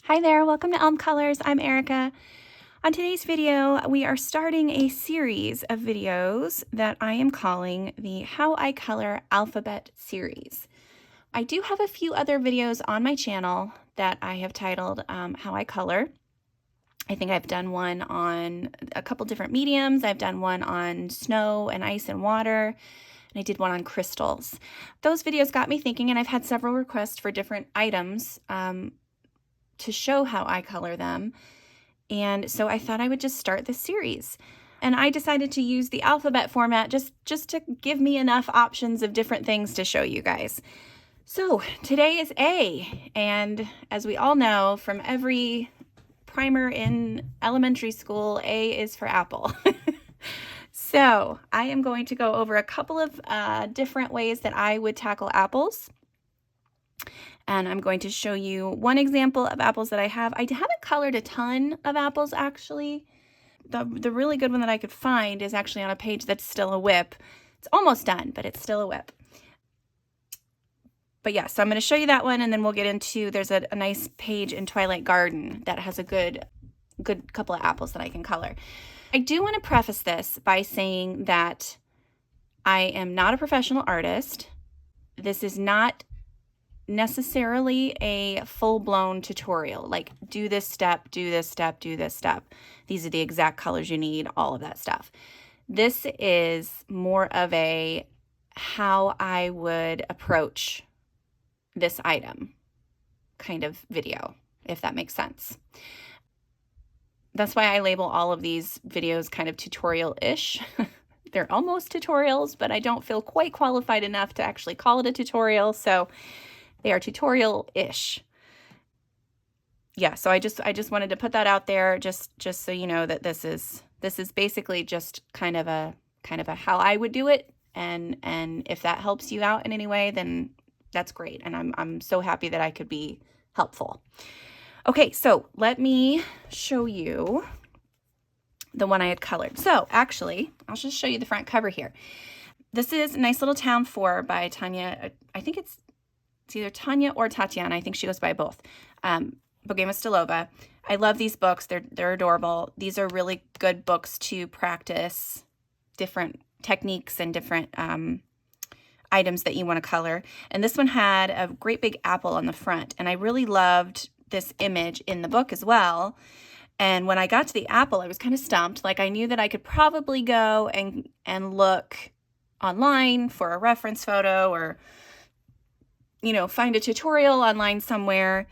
Hi there, welcome to Elm Colors. I'm Erica. On today's video, we are starting a series of videos that I am calling the How I Color Alphabet series. I do have a few other videos on my channel that I have titled How I Color. I think I've done one on a couple different mediums. I've done one on snow and ice and water, and I did one on crystals. Those videos got me thinking, and I've had several requests for different items to show how I color them. And so I thought I would just start this series. And I decided to use the alphabet format just to give me enough options of different things to show you guys. So today is A, and as we all know from every primer in elementary school, A is for apple. So I am going to go over a couple of different ways that I would tackle apples. And I'm going to show you one example of apples that I have. I haven't colored a ton of apples, actually. The really good one that I could find is actually on a page that's still a whip. It's almost done, but it's still a whip. But yeah, so I'm going to show you that one, and then we'll get into, there's a nice page in Twilight Garden that has a good couple of apples that I can color. I do want to preface this by saying that I am not a professional artist. This is not necessarily a full-blown tutorial, like do this step, do this step, do this step. These are the exact colors you need, all of that stuff. This is more of a how I would approach this item kind of video, if that makes sense. That's why I label all of these videos kind of tutorial-ish. They're almost tutorials, but I don't feel quite qualified enough to actually call it a tutorial, so they are tutorial-ish. Yeah, so I just wanted to put that out there, just so you know that this is basically just kind of a how I would do it, and if that helps you out in any way, then that's great, and I'm so happy that I could be helpful. Okay, so let me show you the one I had colored. So actually, I'll just show you the front cover here. This is a Nice Little Town 4 by Tanya. I think it's either Tanya or Tatiana. I think she goes by both. Bogema Stilova. I love these books. They're adorable. These are really good books to practice different techniques and different items that you want to color. And this one had a great big apple on the front. And I really loved this image in the book as well. And when I got to the apple, I was kind of stumped. Like, I knew that I could probably go and look online for a reference photo, or find a tutorial online somewhere.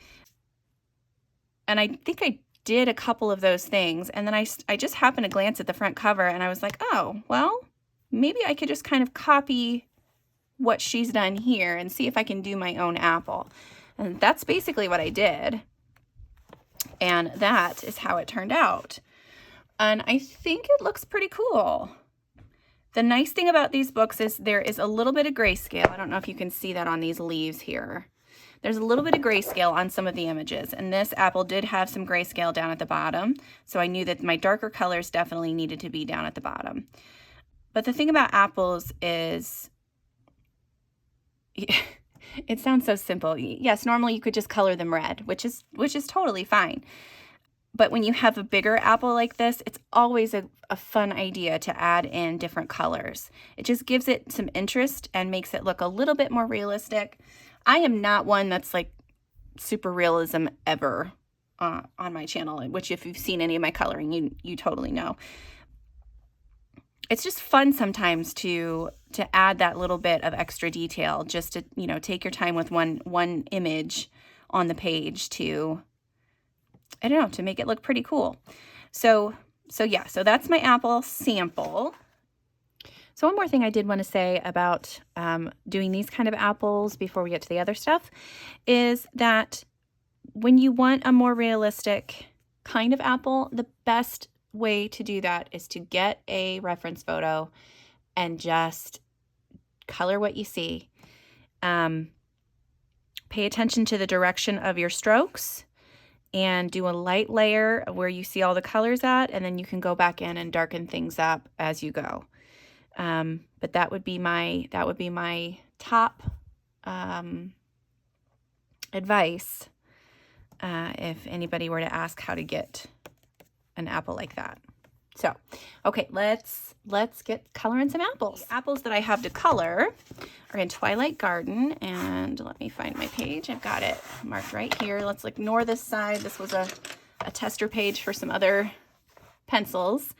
And I think I did a couple of those things. And then I just happened to glance at the front cover, and I was like, oh, well, maybe I could just kind of copy what she's done here and see if I can do my own apple. And that's basically what I did. And that is how it turned out. And I think it looks pretty cool. The nice thing about these books is there is a little bit of grayscale. I don't know if you can see that on these leaves here. There's a little bit of grayscale on some of the images, and this apple did have some grayscale down at the bottom, so I knew that my darker colors definitely needed to be down at the bottom. But the thing about apples is, it sounds so simple. Yes, normally you could just color them red, which is totally fine. But when you have a bigger apple like this, it's always a fun idea to add in different colors. It just gives it some interest and makes it look a little bit more realistic. I am not one that's like super realism ever on my channel, which if you've seen any of my coloring, you totally know. It's just fun sometimes to add that little bit of extra detail, just to, take your time with one image on the page to, I don't know, to make it look pretty cool. So yeah, so that's my apple sample. So one more thing I did want to say about doing these kind of apples before we get to the other stuff is that when you want a more realistic kind of apple, the best way to do that is to get a reference photo and just color what you see. Pay attention to the direction of your strokes and do a light layer where you see all the colors at, and then you can go back in and darken things up as you go. But that would be my top advice if anybody were to ask how to get an apple like that. So, okay, let's get coloring some apples. The apples that I have to color are in Twilight Garden, and let me find my page. I've got it marked right here. Let's ignore this side. This was a tester page for some other pencils.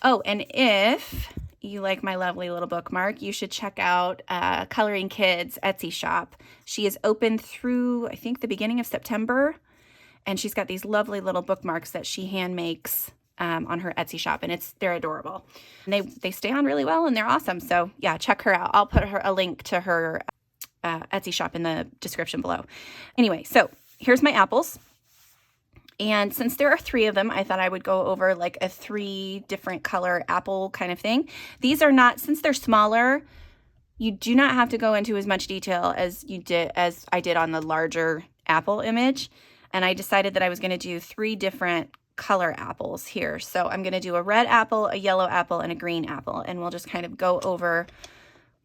Oh, and if you like my lovely little bookmark, you should check out Coloring Kids Etsy shop. She is open through, I think, the beginning of September, and she's got these lovely little bookmarks that she hand makes on her Etsy shop, and they're adorable. And they stay on really well, and they're awesome. So yeah, check her out. I'll put a link to her Etsy shop in the description below. Anyway, so here's my apples. And since there are 3 of them, I thought I would go over like a 3 different color apple kind of thing. These are not, since they're smaller, you do not have to go into as much detail as I did on the larger apple image. And I decided that I was going to do 3 different color apples here. So I'm going to do a red apple, a yellow apple, and a green apple. And we'll just kind of go over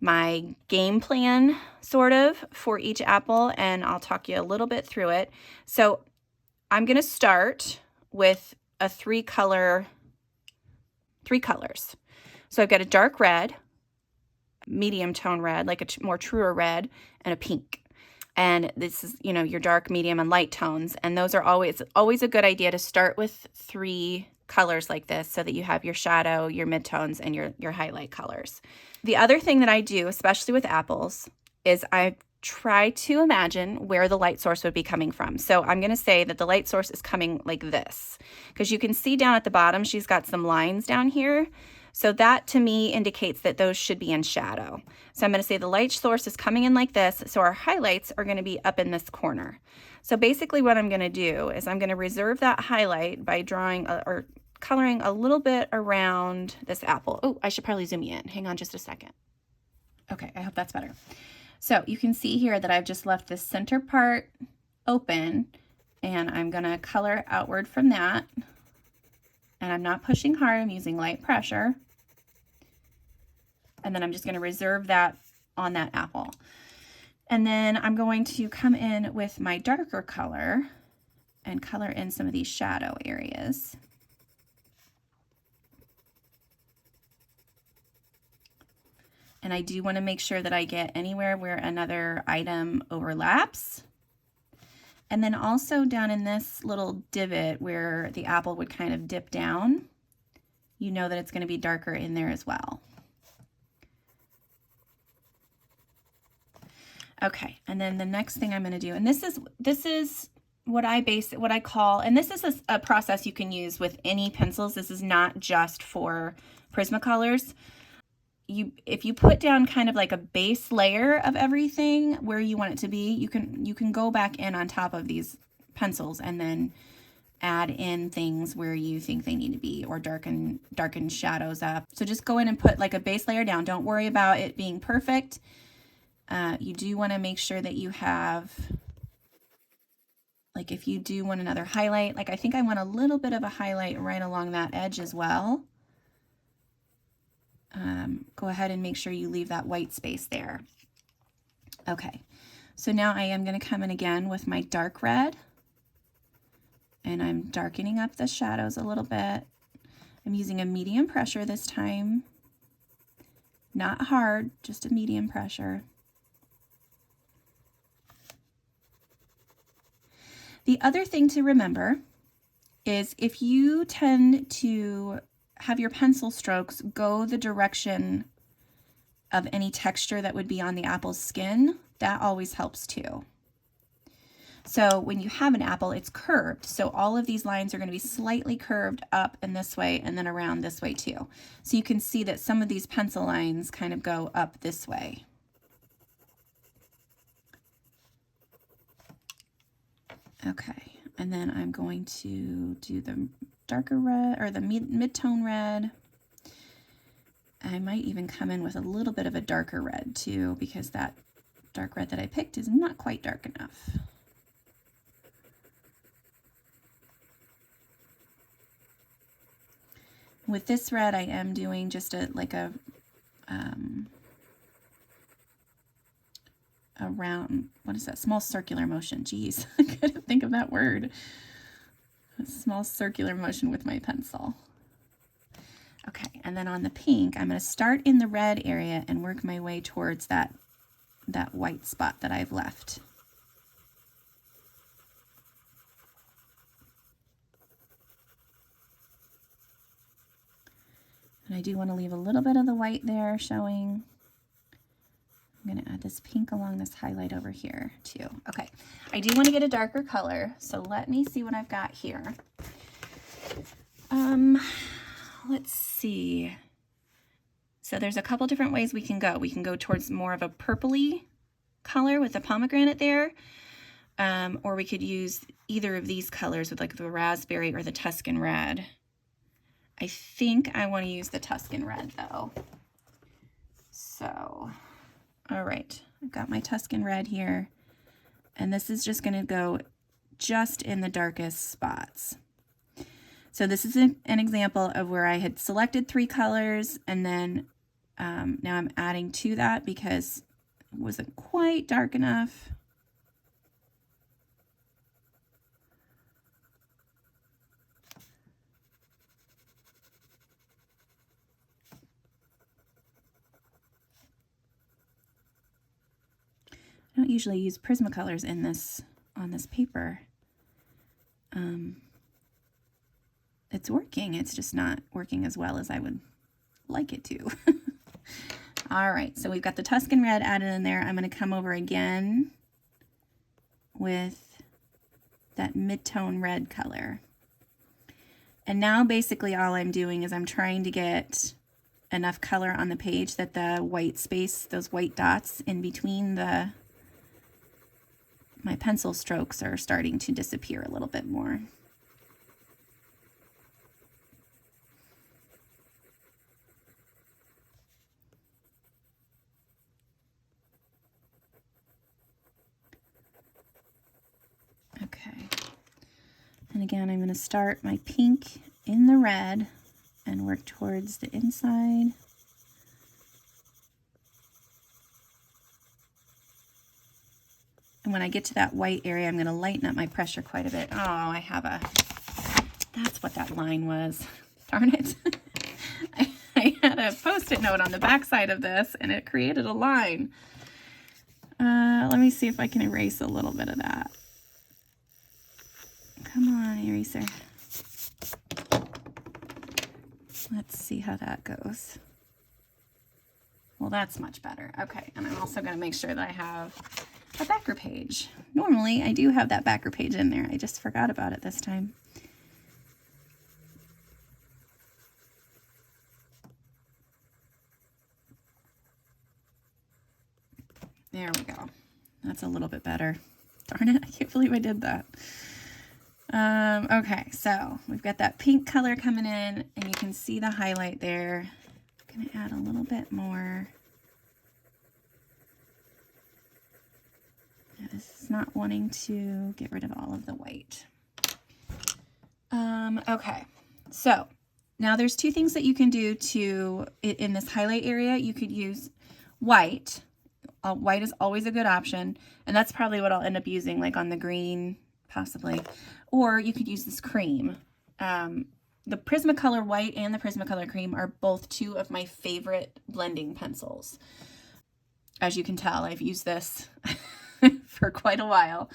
my game plan sort of for each apple, and I'll talk you a little bit through it. So I'm going to start with a 3 colors. So I've got a dark red, medium tone red, like a more truer red, and a pink. And this is, you know, your dark, medium, and light tones. And those are always a good idea to start with 3 colors like this so that you have your shadow, your midtones, and your highlight colors. The other thing that I do, especially with apples, is I try to imagine where the light source would be coming from. So I'm going to say that the light source is coming like this, because you can see down at the bottom, she's got some lines down here. So that to me indicates that those should be in shadow. So I'm going to say the light source is coming in like this. So our highlights are going to be up in this corner. So basically what I'm going to do is I'm going to reserve that highlight by drawing or coloring a little bit around this apple. Oh, I should probably zoom you in. Hang on just a second. Okay, I hope that's better. So you can see here that I've just left this center part open, and I'm going to color outward from that. And I'm not pushing hard, I'm using light pressure. And then I'm just going to reserve that on that apple. And then I'm going to come in with my darker color and color in some of these shadow areas. And I do want to make sure that I get anywhere where another item overlaps. And then also down in this little divot where the apple would kind of dip down, you know that it's going to be darker in there as well. Okay, and then the next thing I'm going to do, and this is what I call, and this is a process you can use with any pencils. This is not just for Prismacolors. If you put down kind of like a base layer of everything where you want it to be, you can go back in on top of these pencils and then add in things where you think they need to be, or darken shadows up. So just go in and put like a base layer down. Don't worry about it being perfect. You do want to make sure that you have, like if you do want another highlight, like I think I want a little bit of a highlight right along that edge as well. Go ahead and make sure you leave that white space there. Okay, so now I am going to come in again with my dark red, and I'm darkening up the shadows a little bit. I'm using a medium pressure this time, not hard, just a medium pressure. The other thing to remember is if you tend to have your pencil strokes go the direction of any texture that would be on the apple's skin, that always helps too. So when you have an apple, it's curved. So all of these lines are going to be slightly curved up and this way, and then around this way too. So you can see that some of these pencil lines kind of go up this way. Okay, and then I'm going to do the darker red, or the mid-tone red. I might even come in with a little bit of a darker red too, because that dark red that I picked is not quite dark enough. With this red, I am doing just a round, what is that? Small circular motion. Geez, I couldn't think of that word. A small circular motion with my pencil. Okay, and then on the pink, I'm going to start in the red area and work my way towards that white spot that I've left. And I do want to leave a little bit of the white there showing. I'm going to add this pink along this highlight over here too. Okay, I do want to get a darker color, so let me see what I've got here. Let's see. So there's a couple different ways we can go. We can go towards more of a purpley color with the pomegranate there, or we could use either of these colors with like the raspberry or the Tuscan red. I think I want to use the Tuscan red though. So, all right, I've got my Tuscan red here, and this is just going to go just in the darkest spots. So this is an example of where I had selected 3 colors, and then now I'm adding to that because it wasn't quite dark enough. I don't usually use Prismacolors in this on this paper. It's working, it's just not working as well as I would like it to. All right, so we've got the Tuscan red added in there. I'm going to come over again with that mid-tone red color. And now basically all I'm doing is I'm trying to get enough color on the page that the white space, those white dots in between my pencil strokes are starting to disappear a little bit more. Okay, and again, I'm going to start my pink in the red and work towards the inside. And when I get to that white area, I'm going to lighten up my pressure quite a bit. Oh, that's what that line was. Darn it. I had a Post-it note on the back side of this, and it created a line. Let me see if I can erase a little bit of that. Come on, eraser. Let's see how that goes. Well, that's much better. Okay, and I'm also going to make sure that I have a backer page. Normally, I do have that backer page in there. I just forgot about it this time. There we go. That's a little bit better. Darn it, I can't believe I did that. Okay, so we've got that pink color coming in, and you can see the highlight there. I'm going to add a little bit more. Yeah, this is not wanting to get rid of all of the white. Okay, so now there's 2 things that you can do in this highlight area. You could use white. White is always a good option, and that's probably what I'll end up using, like on the green, possibly. Or you could use this cream. The Prismacolor white and the Prismacolor cream are both 2 of my favorite blending pencils. As you can tell, I've used this for quite a while.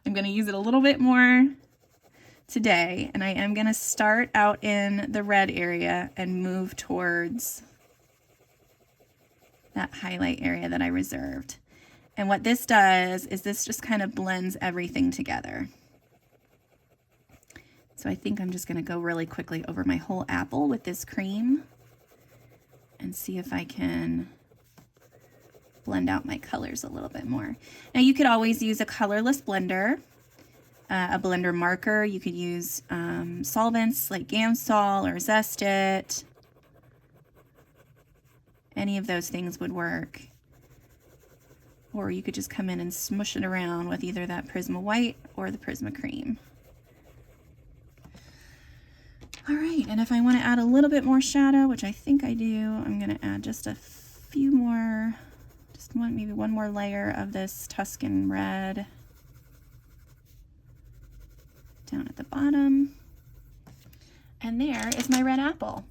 I'm going to use it a little bit more today, and I am going to start out in the red area and move towards that highlight area that I reserved. And what this does is this just kind of blends everything together. So I think I'm just going to go really quickly over my whole apple with this cream and see if I can blend out my colors a little bit more. Now you could always use a colorless blender, a blender marker. You could use solvents like Gamsol or Zest It. Any of those things would work. Or you could just come in and smush it around with either that Prisma white or the Prisma cream. All right, and if I want to add a little bit more shadow, which I think I do, I'm going to add just a few more Just maybe one more layer of this Tuscan red down at the bottom. And there is my red apple.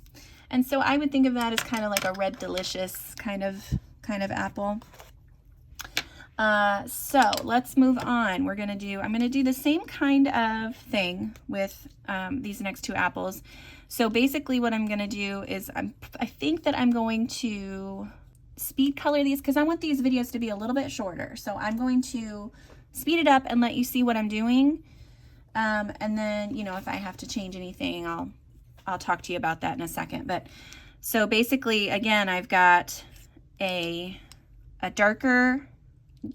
And so I would think of that as kind of like a red delicious kind of apple. So let's move on. I'm gonna do the same kind of thing with these next two apples. So basically what I'm gonna do is I think that I'm going to speed color these because I want these videos to be a little bit shorter. So I'm going to speed it up and let you see what I'm doing. And then, you know, if I have to change anything, I'll talk to you about that in a second. But so basically, again, I've got a darker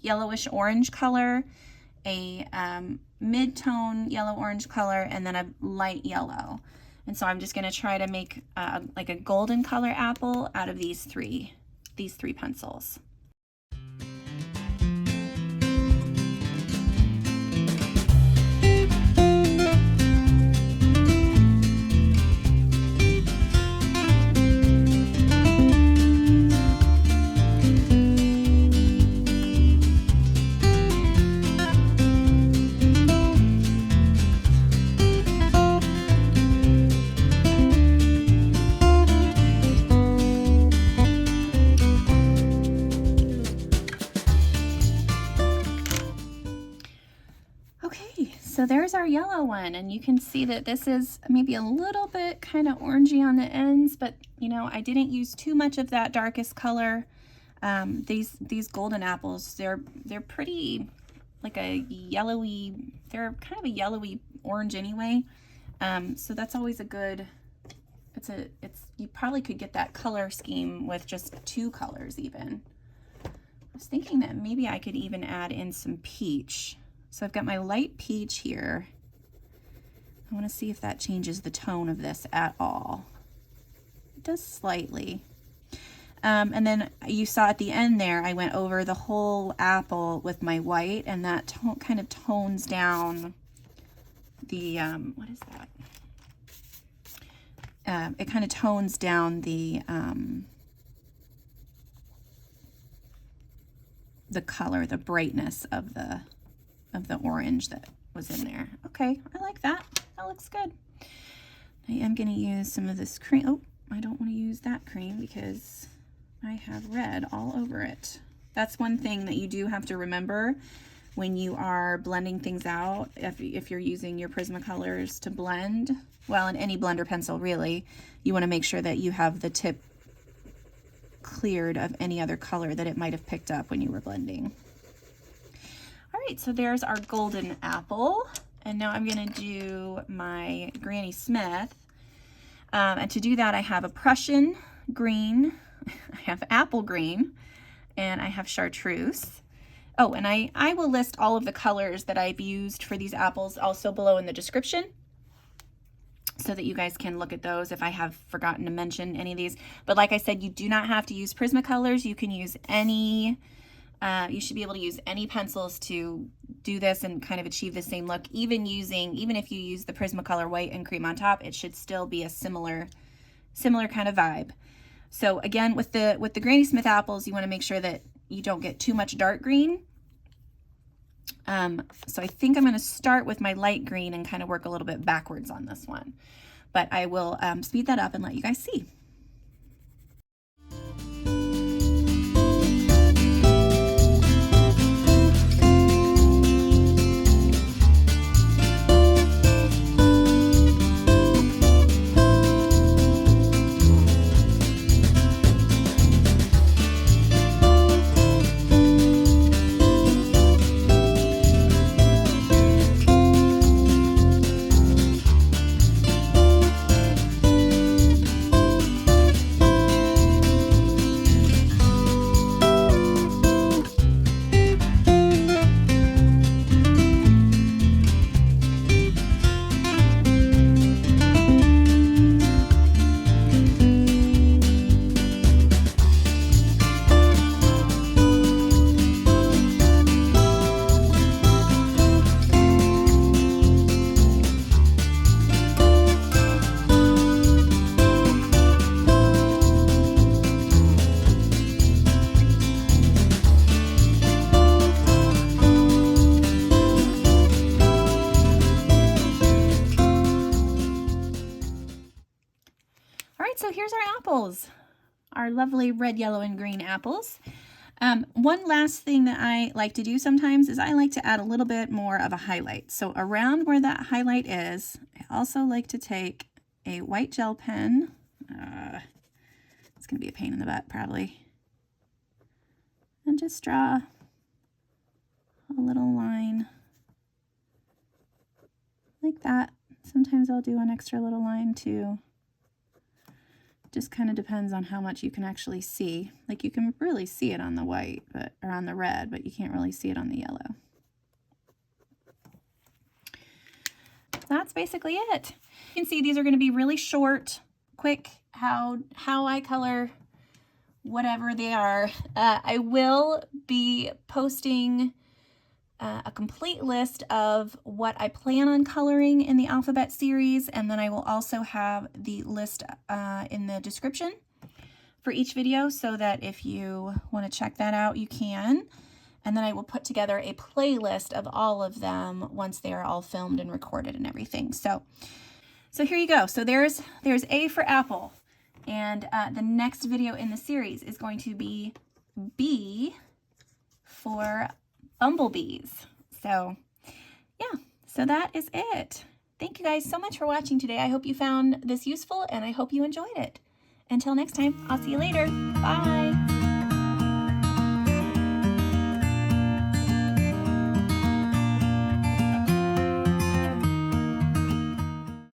yellowish orange color, a mid-tone yellow orange color, and then a light yellow. And so I'm just going to try to make like a golden color apple out of these three pencils. So there's our yellow one, and you can see that this is maybe a little bit kind of orangey on the ends, but you know, I didn't use too much of that darkest color. These golden apples, they're pretty like a yellowy, they're kind of a yellowy orange anyway. So that's always a good, you probably could get that color scheme with just two colors even. I was thinking that maybe I could even add in some peach. So I've got my light peach here. I want to see if that changes the tone of this at all. It does slightly. And then you saw at the end there, I went over the whole apple with my white, and that kind of tones down the, what is that? It kind of tones down the color, the brightness of the orange that was in there. Okay, I like that. That looks good. I am going to use some of this cream. Oh, I don't want to use that cream because I have red all over it. That's one thing that you do have to remember when you are blending things out. If you're using your Prismacolors to blend, well, in any blender pencil really, you want to make sure that you have the tip cleared of any other color that it might have picked up when you were blending. All right, so there's our golden apple. And now I'm gonna do my Granny Smith. And to do that, I have a Prussian green, I have apple green, and I have chartreuse. Oh, and I will list all of the colors that I've used for these apples also below in the description, so that you guys can look at those if I have forgotten to mention any of these. But like I said, you do not have to use Prismacolors. You can use any, you should be able to use any pencils to do this and kind of achieve the same look. Even if you use the Prismacolor white and cream on top, it should still be a similar kind of vibe. So again, with the Granny Smith apples, you want to make sure that you don't get too much dark green. So I think I'm going to start with my light green and kind of work a little bit backwards on this one. But I will speed that up and let you guys see. right, so here's our apples, our lovely red, yellow, and green apples. One last thing that I like to do sometimes is I like to add a little bit more of a highlight. So around where that highlight is, I also like to take a white gel pen. It's going to be a pain in the butt probably. And just draw a little line like that. Sometimes I'll do an extra little line too. Just kind of depends on how much you can actually see. Like you can really see it on the white, or on the red, but you can't really see it on the yellow. That's basically it. You can see these are going to be really short, quick, how I color whatever they are. I will be posting a complete list of what I plan on coloring in the alphabet series, and then I will also have the list in the description for each video, so that if you want to check that out, you can. And then I will put together a playlist of all of them once they are all filmed and recorded and everything. So here you go. So there's A for apple. And the next video in the series is going to be B for bumblebees. So yeah, so that is it. Thank you guys so much for watching today. I hope you found this useful and I hope you enjoyed it. Until next time, I'll see you later. Bye.